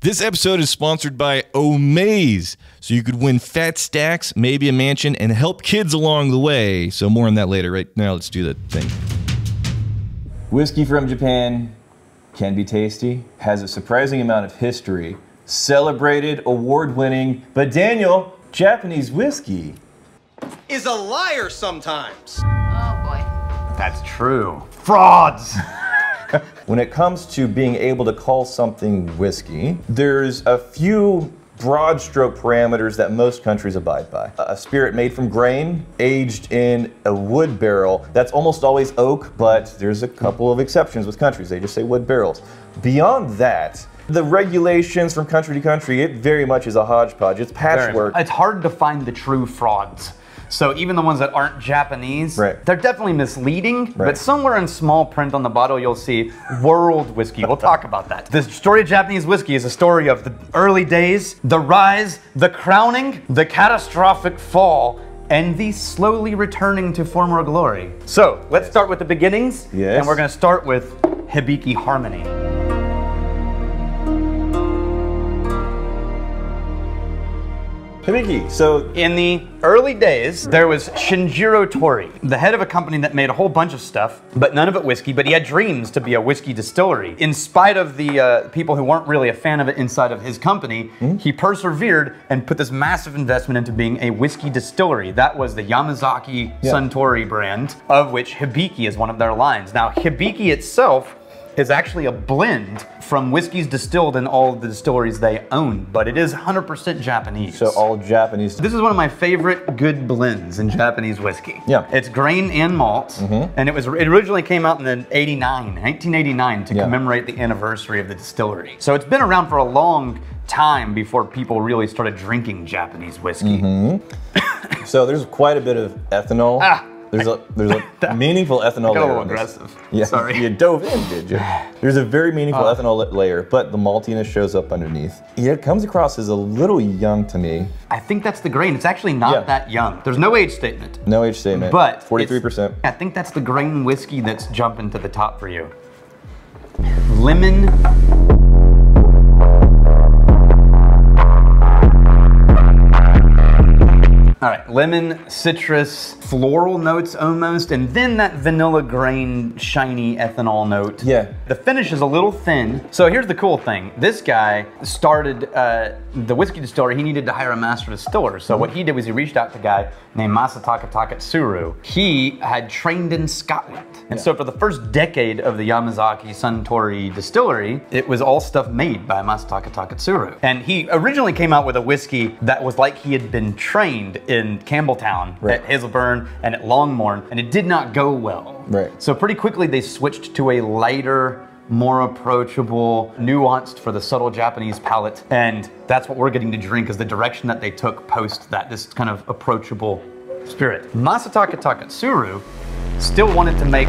This episode is sponsored by Omaze, so you could win fat stacks, maybe a mansion, and help kids along the way. So more on that later. Right now, let's do the thing. Whiskey from Japan can be tasty, has a surprising amount of history, celebrated, award-winning, but Daniel, Japanese whiskey is a liar sometimes. Oh boy. That's true. Frauds! When it comes to being able to call something whiskey, there's a few broad stroke parameters that most countries abide by. A spirit made from grain, aged in a wood barrel. That's almost always oak, but there's a couple of exceptions with countries. They just say wood barrels. Beyond that, the regulations from country to country, it very much is a hodgepodge. It's patchwork. It's hard to find the true frauds. So even the ones that aren't Japanese, right, they're definitely misleading, right, but somewhere in small print on the bottle you'll see world whiskey. We'll talk about that. The story of Japanese whiskey is a story of the early days, the rise, the crowning, the catastrophic fall, and the slowly returning to former glory. So let's start with the beginnings, and we're going to start with Hibiki Harmony. Hibiki, so in the early days, there was Shinjiro Tori, the head of a company that made a whole bunch of stuff, but none of it whiskey, but he had dreams to be a whiskey distillery. In spite of the people who weren't really a fan of it inside of his company, he persevered and put this massive investment into being a whiskey distillery. That was the Yamazaki Suntory brand, of which Hibiki is one of their lines. Now, Hibiki itself is actually a blend from whiskeys distilled in all of the distilleries they own, but it is 100% Japanese. So all Japanese. This is one of my favorite good blends in Japanese whiskey. Yeah. It's grain and malt, and it originally came out in 1989 to commemorate the anniversary of the distillery. So it's been around for a long time before people really started drinking Japanese whiskey. So there's quite a bit of ethanol. There's a meaningful ethanol layer. Got a little aggressive. Yeah, sorry. You dove in, did you? There's a very meaningful ethanol layer, but the maltiness shows up underneath. Yeah, it comes across as a little young to me. I think that's the grain. It's actually not that young. There's no age statement. No age statement. But 43%. I think that's the grain whiskey that's jumping to the top for you. Lemon. All right, lemon, citrus, floral notes almost, and then that vanilla grain, shiny ethanol note. Yeah. The finish is a little thin. So here's the cool thing. This guy started the whiskey distillery. He needed to hire a master distiller. So what he did was he reached out to a guy named Masataka Takatsuru. He had trained in Scotland. And so for the first decade of the Yamazaki Suntory distillery, it was all stuff made by Masataka Takatsuru. And he originally came out with a whiskey that was like he had been trained in Campbelltown, at Hazelburn, and at Longmorn, and it did not go well. Right. So pretty quickly they switched to a lighter, more approachable, nuanced for the subtle Japanese palate, and that's what we're getting to drink is the direction that they took post that, this kind of approachable spirit. Masataka Takatsuru still wanted to make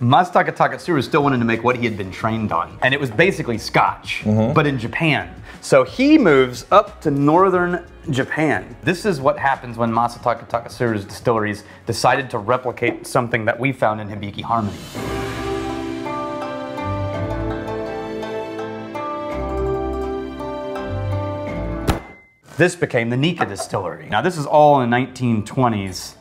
Masataka Takatsuru still wanted to make what he had been trained on, and it was basically Scotch, but in Japan. So he moves up to northern Japan. This is what happens when Masataka Takatsuru's distilleries decided to replicate something that we found in Hibiki Harmony. This became the Nika Distillery. Now this is all in the 1920s,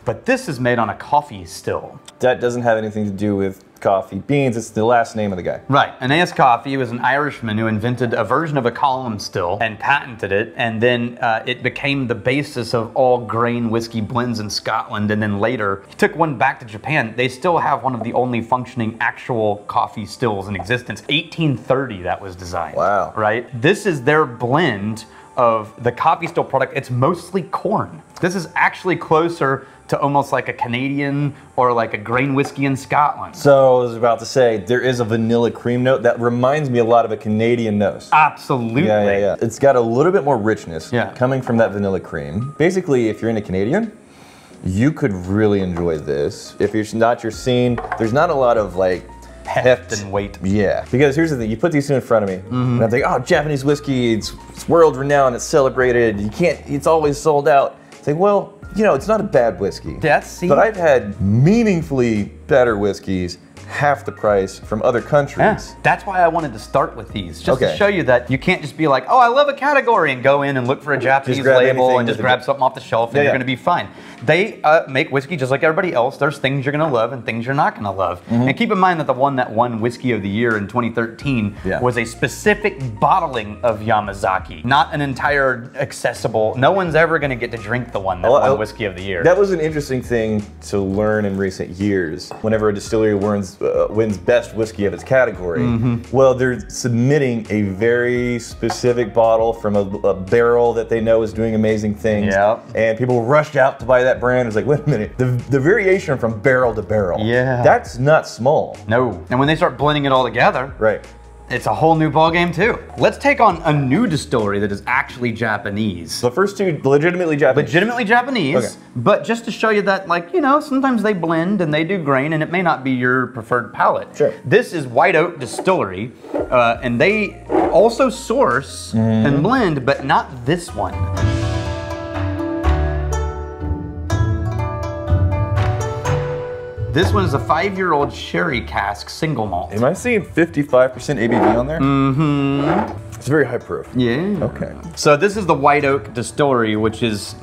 but this is made on a coffee still. That doesn't have anything to do with coffee beans. It's the last name of the guy. Right. Aeneas Coffey was an Irishman who invented a version of a column still and patented it, and then it became the basis of all grain whiskey blends in Scotland, and then later he took one back to Japan. They still have one of the only functioning actual coffee stills in existence. 1830 that was designed. Wow. Right? This is their blend of the coffee still product. It's mostly corn. This is actually closer to almost like a Canadian or like a grain whiskey in Scotland. So I was about to say, there is a vanilla cream note that reminds me a lot of a Canadian nose. Absolutely. Yeah. It's got a little bit more richness coming from that vanilla cream. Basically, if you're into Canadian, you could really enjoy this. If it's not your scene, there's not a lot of like heft and weight. Yeah, because here's the thing, you put these two in front of me, and I'm thinking, oh, Japanese whiskey, it's world renowned, it's celebrated, it's always sold out. It's like, well, you know, it's not a bad whiskey. But I've had meaningfully better whiskeys half the price from other countries. Yeah. That's why I wanted to start with these, just to Okay. show you that you can't just be like, oh, I love a category, and go in and look for a Japanese grab label anything and just that grab something off the shelf and Yeah, you're yeah. going to be fine. They make whiskey just like everybody else. There's things you're going to love and things you're not going to love. And keep in mind that the one that won Whiskey of the Year in 2013 Yeah. was a specific bottling of Yamazaki, not an entire accessible. No one's ever going to get to drink the one that won Whiskey of the Year. That was an interesting thing to learn in recent years. Whenever a distillery wins best whiskey of its category, well, they're submitting a very specific bottle from a barrel that they know is doing amazing things. Yep. And people rushed out to buy that brand. It's like, wait a minute, the variation from barrel to barrel. Yeah. That's not small. No. And when they start blending it all together, Right. it's a whole new ballgame too. Let's take on a new distillery that is actually Japanese. The first two legitimately Japanese. Legitimately Japanese, Okay. but just to show you that, like, you know, sometimes they blend and they do grain and it may not be your preferred palate. Sure. This is White Oak Distillery, and they also source and blend, but not this one. This one is a 5-year-old sherry cask single malt. Am I seeing 55% ABV on there? Mm-hmm. It's very high proof. Yeah. Okay. So this is the White Oak Distillery, which is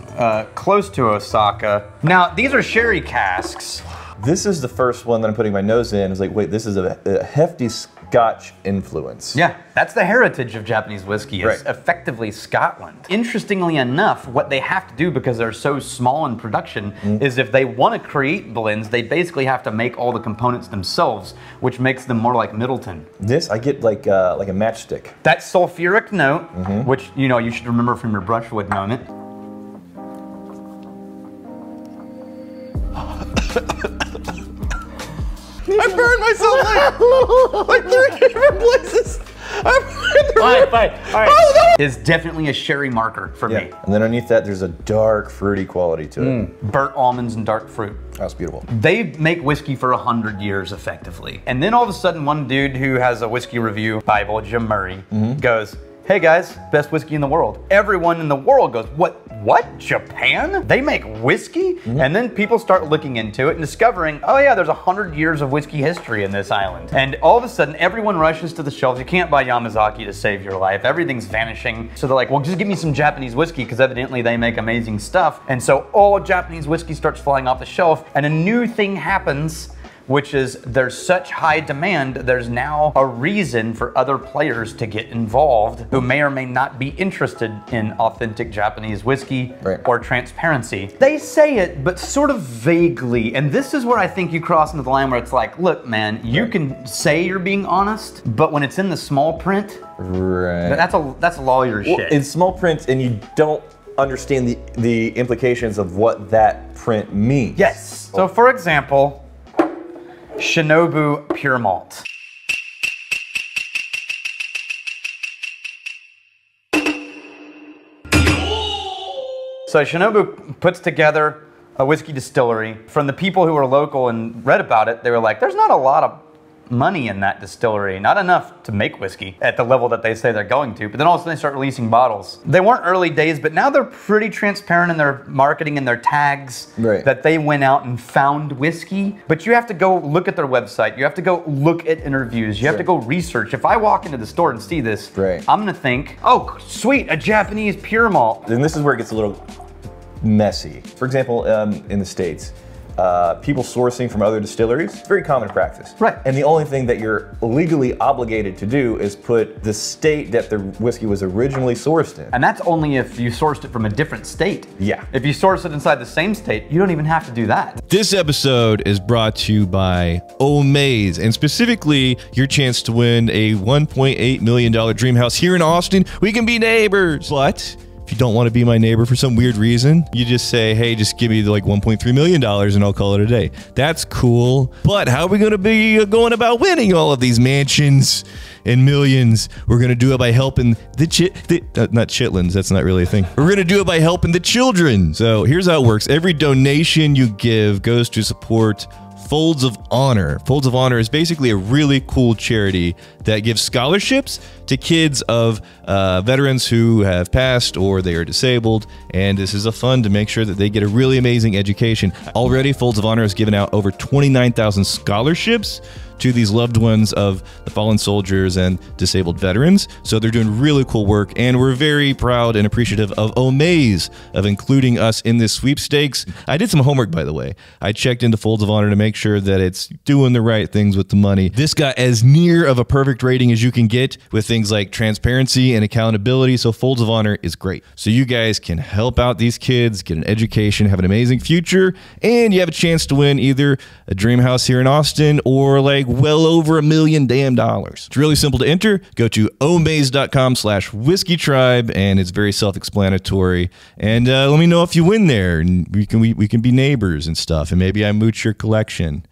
close to Osaka. Now, these are sherry casks. This is the first one that I'm putting my nose in. It's like, wait, this is a hefty Scotch influence. Yeah, that's the heritage of Japanese whiskey, is Right. effectively Scotland. Interestingly enough, what they have to do, because they're so small in production, is if they want to create blends, they basically have to make all the components themselves, which makes them more like Middleton. This, I get like a matchstick. That sulfuric note, which, you know, you should remember from your brushwood moment. I burned myself like 3 different places. All right. Is definitely a sherry marker for me. And then underneath that, there's a dark, fruity quality to it. Burnt almonds and dark fruit. That's beautiful. They make whiskey for 100 years effectively. And then all of a sudden, one dude who has a whiskey review Bible, Jim Murray, goes, hey guys, best whiskey in the world. Everyone in the world goes, what, Japan? They make whiskey? And then people start looking into it and discovering, oh yeah, there's 100 years of whiskey history in this island. And all of a sudden, everyone rushes to the shelves. You can't buy Yamazaki to save your life. Everything's vanishing. So they're like, well, just give me some Japanese whiskey, because evidently they make amazing stuff. And so all Japanese whiskey starts flying off the shelf, and a new thing happens, which is there's such high demand, there's now a reason for other players to get involved who may or may not be interested in authentic Japanese whiskey or transparency. They say it, but sort of vaguely, and this is where I think you cross into the line where it's like, look, man, you can say you're being honest, but when it's in the small print, that's lawyer shit. In small print, and you don't understand the implications of what that print means. Yes. So for example, Shinobu Pure Malt. So Shinobu puts together a whiskey distillery. From the people who were local and read about it, they were like, there's not a lot of money in that distillery, not enough to make whiskey at the level that they say they're going to. But then all of a sudden they start releasing bottles. They weren't early days, but now they're pretty transparent in their marketing and their tags that they went out and found whiskey. But you have to go look at their website. You have to go look at interviews. You have to go research. If I walk into the store and see this, I'm gonna think, oh, sweet, a Japanese pure malt. And this is where it gets a little messy. For example, in the States, people sourcing from other distilleries, very common practice. And the only thing that you're legally obligated to do is put the state that the whiskey was originally sourced in. And that's only if you sourced it from a different state. If you source it inside the same state, you don't even have to do that. This episode is brought to you by Omaze, and specifically your chance to win a $1.8 million dream house here in Austin. We can be neighbors. But if you don't want to be my neighbor for some weird reason, you just say, hey, just give me like $1.3 million and I'll call it a day. That's cool. But how are we going to be going about winning all of these mansions and millions? We're going to do it by helping not chitlins, that's not really a thing. We're going to do it by helping the children. So here's how it works. Every donation you give goes to support Folds of Honor. Folds of Honor is basically a really cool charity that gives scholarships to kids of veterans who have passed or they are disabled, and this is a fund to make sure that they get a really amazing education. Already, Folds of Honor has given out over 29,000 scholarships to these loved ones of the fallen soldiers and disabled veterans. So they're doing really cool work, and we're very proud and appreciative of Omaze of including us in this sweepstakes. I did some homework, by the way. I checked into Folds of Honor to make sure that it's doing the right things with the money. This got as near of a perfect rating as you can get with things like transparency and accountability, so Folds of Honor is great. So you guys can help out these kids, get an education, have an amazing future, and you have a chance to win either a dream house here in Austin or like well over $1 million damn dollars. It's really simple to enter. Go to omaze.com/whiskeytribe, and it's very self-explanatory. And let me know if you win there, and we can be neighbors and stuff, and maybe I mooch your collection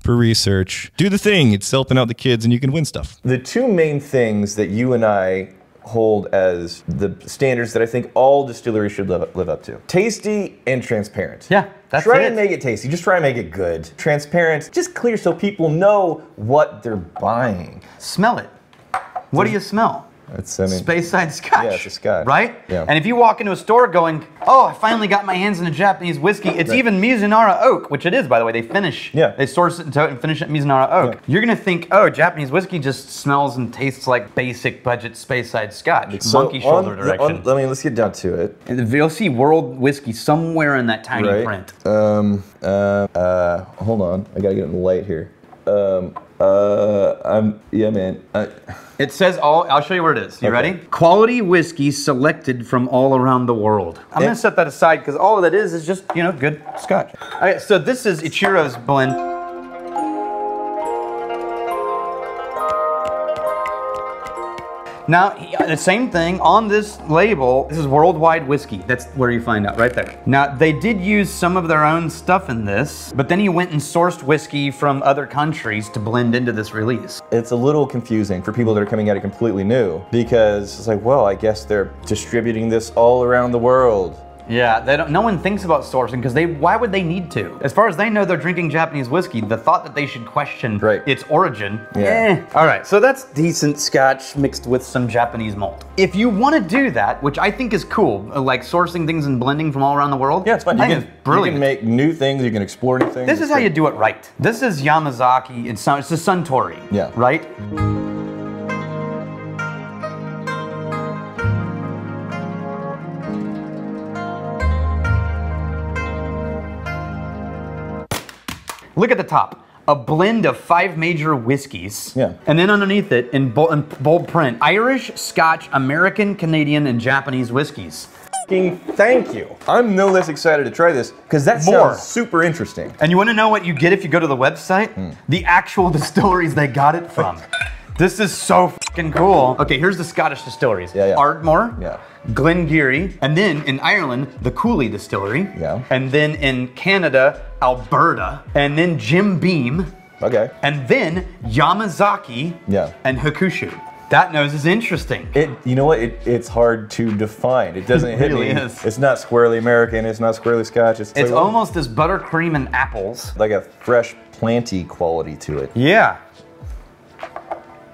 for research. Do the thing. It's helping out the kids, and you can win stuff. The two main things that you and I hold as the standards that I think all distilleries should live up to. Tasty and transparent. Yeah, that's Try it. and make it tasty. Just try and make it good. Transparent, just clear so people know what they're buying. Smell it. What do you smell? It's, Speyside Scotch. Yeah, it's a Scotch. Right? Yeah. And if you walk into a store going, oh, I finally got my hands on a Japanese whiskey, it's even Mizunara Oak, which it is, by the way. They finish. Yeah. They source it and tow it and finish it in Mizunara Oak. Yeah. You're going to think, oh, Japanese whiskey just smells and tastes like basic budget Speyside Scotch. So Monkey shoulder direction. let's get down to it. You'll see World Whiskey somewhere in that tiny print. Hold on. I gotta get in the light here. Yeah, man. It says I'll show you where it is. You ready? Quality whiskey selected from all around the world. I'm gonna set that aside because all of that is just, you know, good Scotch. All right, so this is Ichiro's blend. Now, the same thing on this label, this is worldwide whiskey. That's where you find out, right there. Now, they did use some of their own stuff in this, but then he went and sourced whiskey from other countries to blend into this release. It's a little confusing for people that are coming at it completely new because it's like, well, I guess they're distributing this all around the world. Yeah, no one thinks about sourcing because why would they need to? As far as they know, they're drinking Japanese whiskey. The thought that they should question its origin, All right, so that's decent Scotch mixed with some Japanese malt. If you want to do that, which I think is cool, like sourcing things and blending from all around the world. Yeah, it's fun. It's brilliant. You can make new things, you can explore new things. This is how you do it right. This is Yamazaki, it's a Suntory, right? Look at the top. A blend of 5 major whiskeys. Yeah. And then underneath it, in bold print, Irish, Scotch, American, Canadian, and Japanese whiskeys. Thank you. I'm no less excited to try this because that sounds super interesting. And you want to know what you get if you go to the website? The actual distilleries they got it from. This is so fucking cool. Okay, here's the Scottish distilleries. Ardmore, Glengarry, and then in Ireland, the Cooley Distillery. And then in Canada, Alberta, and then Jim Beam. And then Yamazaki and Hakushu. That nose is interesting. You know what? It's hard to define. It doesn't hit me. It's not squarely American. It's not squarely Scotch. It's like, almost as buttercream and apples. Like a fresh, planty quality to it. Yeah.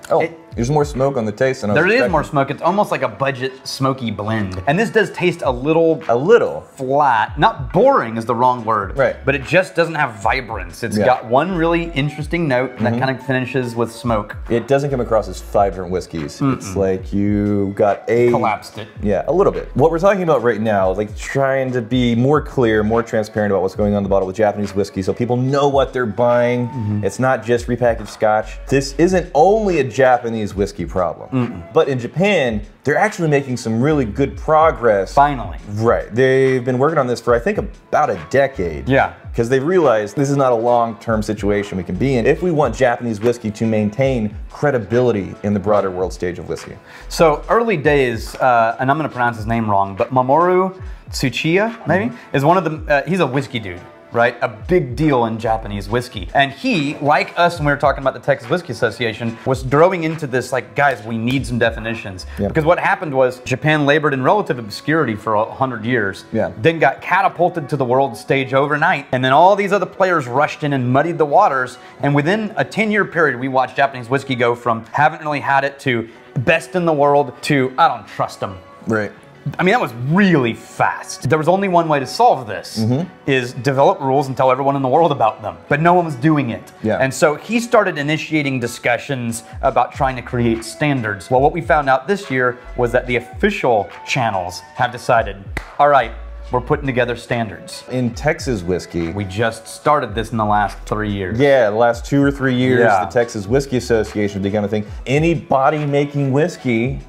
Oh, there's more smoke on the taste than I was expecting. There is more smoke. It's almost like a budget smoky blend. And this does taste a little flat. Not boring is the wrong word. Right. But it just doesn't have vibrance. It's got one really interesting note that kind of finishes with smoke. It doesn't come across as 5 different whiskeys. It's like you got collapsed it. Yeah, a little bit. What we're talking about right now, like trying to be more clear, more transparent about what's going on in the bottle with Japanese whiskey so people know what they're buying. It's not just repackaged Scotch. This isn't only a Japanese whiskey problem. But in Japan, they're actually making some really good progress. Finally. Right. They've been working on this for, I think, about a decade. Yeah. Because they realized this is not a long-term situation we can be in if we want Japanese whiskey to maintain credibility in the broader world stage of whiskey. So early days, and I'm going to pronounce his name wrong, but Mamoru Tsuchiya, maybe, is one of the, he's a whiskey dude. Right? A big deal in Japanese whiskey. And he, like us when we were talking about the Texas Whiskey Association, was throwing into this like, guys, we need some definitions. Because what happened was Japan labored in relative obscurity for 100 years, then got catapulted to the world stage overnight, and then all these other players rushed in and muddied the waters, and within a 10-year period, we watched Japanese whiskey go from haven't really had it to best in the world to I don't trust them. Right. I mean, that was really fast. There was only one way to solve this, is develop rules and tell everyone in the world about them. But no one was doing it. Yeah. And so he started initiating discussions about trying to create standards. Well, what we found out this year was that the official channels have decided, all right, we're putting together standards. In Texas whiskey, We just started this in the last 3 years. yeah, the last 2 or 3 years, Yeah. the Texas Whiskey Association began to think any body making whiskey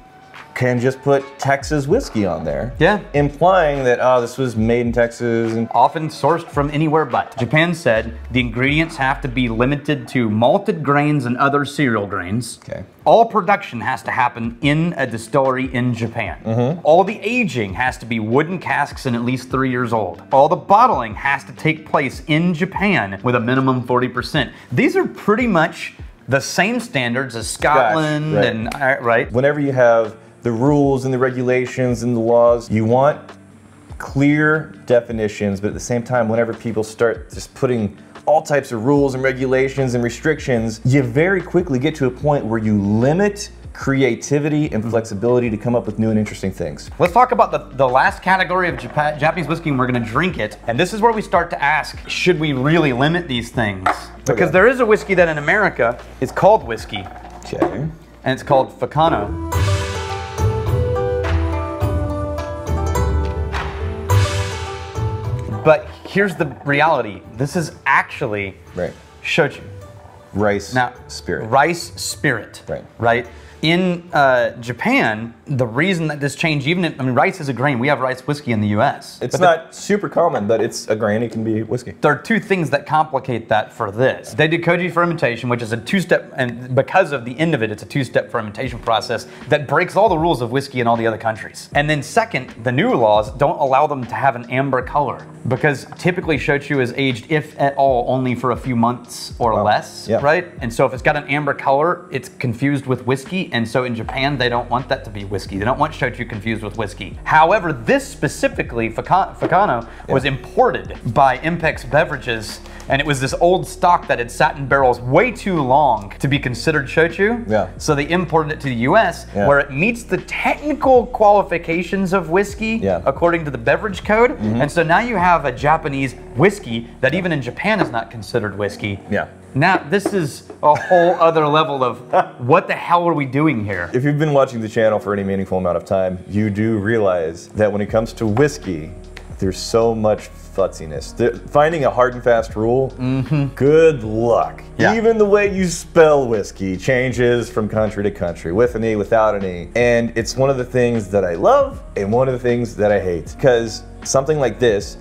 can just put Texas whiskey on there. Yeah. Implying that, oh, this was made in Texas. And Often sourced from anywhere but. Japan said the ingredients have to be limited to malted grains and other cereal grains. Okay. All production has to happen in a distillery in Japan. All the aging has to be wooden casks and at least 3 years old. All the bottling has to take place in Japan with a minimum 40%. These are pretty much the same standards as Scotland right. and, right? whenever you have the rules and the regulations and the laws, you want clear definitions, but at the same time, whenever people start just putting all types of rules and regulations and restrictions, you very quickly get to a point where you limit creativity and flexibility to come up with new and interesting things. Let's talk about the last category of Japanese whiskey, and we're gonna drink it. And this is where we start to ask, should we really limit these things? Because there is a whiskey that in America is called whiskey, Okay. and it's called Ficano. But here's the reality. This is actually Right. shochu. Rice Now, spirit. rice spirit. Right. Right? In Japan, the reason that this changed, I mean, rice is a grain. We have rice whiskey in the US. It's not super common, but it's a grain. It can be whiskey. There are two things that complicate that for this. They did koji fermentation, which is a two-step, and because of the end of it, it's a two-step fermentation process that breaks all the rules of whiskey in all the other countries. And then second, the new laws don't allow them to have an amber color because typically shochu is aged, if at all, only for a few months or less, Yeah. right? And so if it's got an amber color, it's confused with whiskey. And so in Japan, they don't want that to be whiskey. They don't want shochu confused with whiskey. However, this specifically, Ficano, was imported by Impex Beverages, and it was this old stock that had sat in barrels way too long to be considered shochu. Yeah. So they imported it to the US, where it meets the technical qualifications of whiskey, according to the beverage code. And so now you have a Japanese whiskey that even in Japan is not considered whiskey. Yeah. Now, this is a whole other level of what the hell are we doing here? If you've been watching the channel for any meaningful amount of time, you do realize that when it comes to whiskey, there's so much futziness. Finding a hard and fast rule, good luck. Yeah. Even the way you spell whiskey changes from country to country, with an E, without an E. And it's one of the things that I love and one of the things that I hate. Because something like this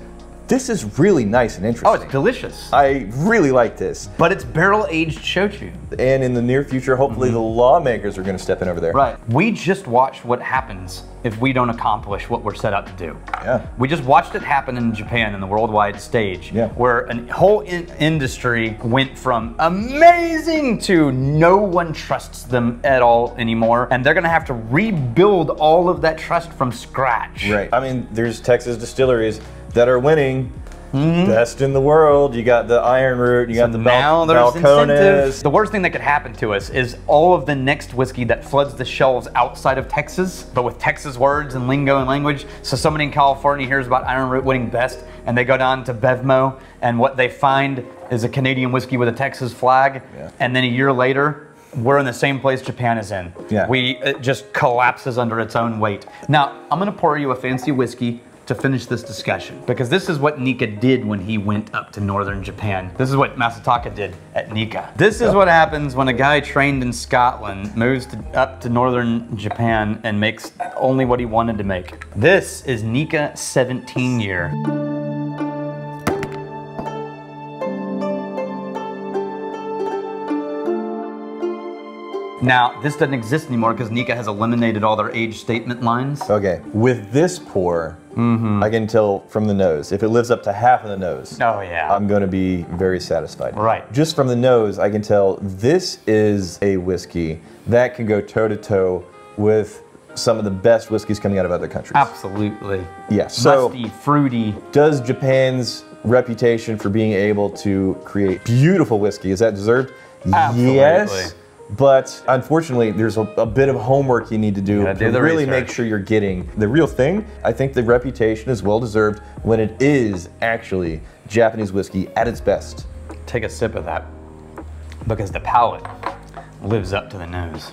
is really nice and interesting. Oh, it's delicious. I really like this. But it's barrel-aged shochu. And in the near future, hopefully the lawmakers are going to step in over there. Right. We just watched what happens if we don't accomplish what we're set out to do. Yeah. We just watched it happen in Japan in the worldwide stage, where a whole industry went from amazing to no one trusts them at all anymore, and they're gonna have to rebuild all of that trust from scratch. Right. I mean, there's Texas distilleries that are winning. Best in the world. You got the Iron Root, you got the Now there's Balcones. incentives. The worst thing that could happen to us is all of the next whiskey that floods the shelves outside of Texas, but with Texas words and lingo and language. So somebody in California hears about Iron Root winning best, and they go down to Bevmo, and what they find is a Canadian whiskey with a Texas flag, and then a year later, we're in the same place Japan is in. It just collapses under its own weight. Now, I'm gonna pour you a fancy whiskey to finish this discussion, because this is what Nika did when he went up to northern Japan. This is what Masataka did at Nika. This is what happens when a guy trained in Scotland moves up to northern Japan and makes only what he wanted to make. This is Nika 17 year. Now, this doesn't exist anymore because Nika has eliminated all their age statement lines. Okay, with this pour, I can tell from the nose. If it lives up to half of the nose, Oh yeah. I'm going to be very satisfied. Right. Just from the nose, I can tell this is a whiskey that can go toe-to-toe with some of the best whiskeys coming out of other countries. Absolutely. Yeah, so Musty, fruity. does Japan's reputation for being able to create beautiful whiskey, is that deserved? Absolutely. Yes, But unfortunately, there's a bit of homework you need to do to really make sure you're getting the real thing. I think the reputation is well deserved when it is actually Japanese whiskey at its best. Take a sip of that, because the palate lives up to the nose.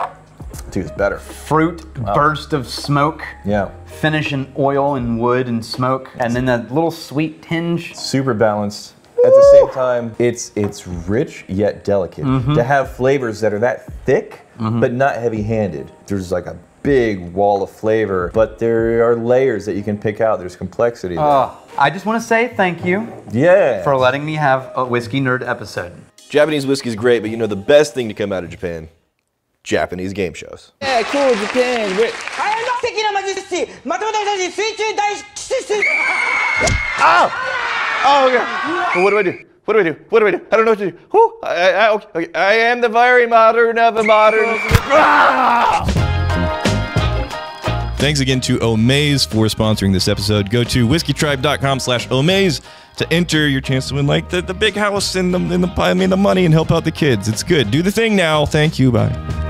Dude, it's better. Fruit, burst of smoke. Yeah. Finish in oil and wood and smoke, and then that little sweet tinge. Super balanced. At the same time, it's rich yet delicate. To have flavors that are that thick, but not heavy-handed. There's like a big wall of flavor, but there are layers that you can pick out. There's complexity there. I just want to say thank you for letting me have a Whiskey Nerd episode. Japanese whiskey is great, but you know the best thing to come out of Japan? Japanese game shows. Yeah, cool, Japan. Oh, okay. What do I do? What do I do? What do I do? I don't know what to do. Whew. Okay. I am the very modern of the modern. Thanks again to Omaze for sponsoring this episode. Go to whiskeytribe.com/Omaze to enter your chance to win like the big house and the money and help out the kids. It's good. Do the thing now. Thank you. Bye.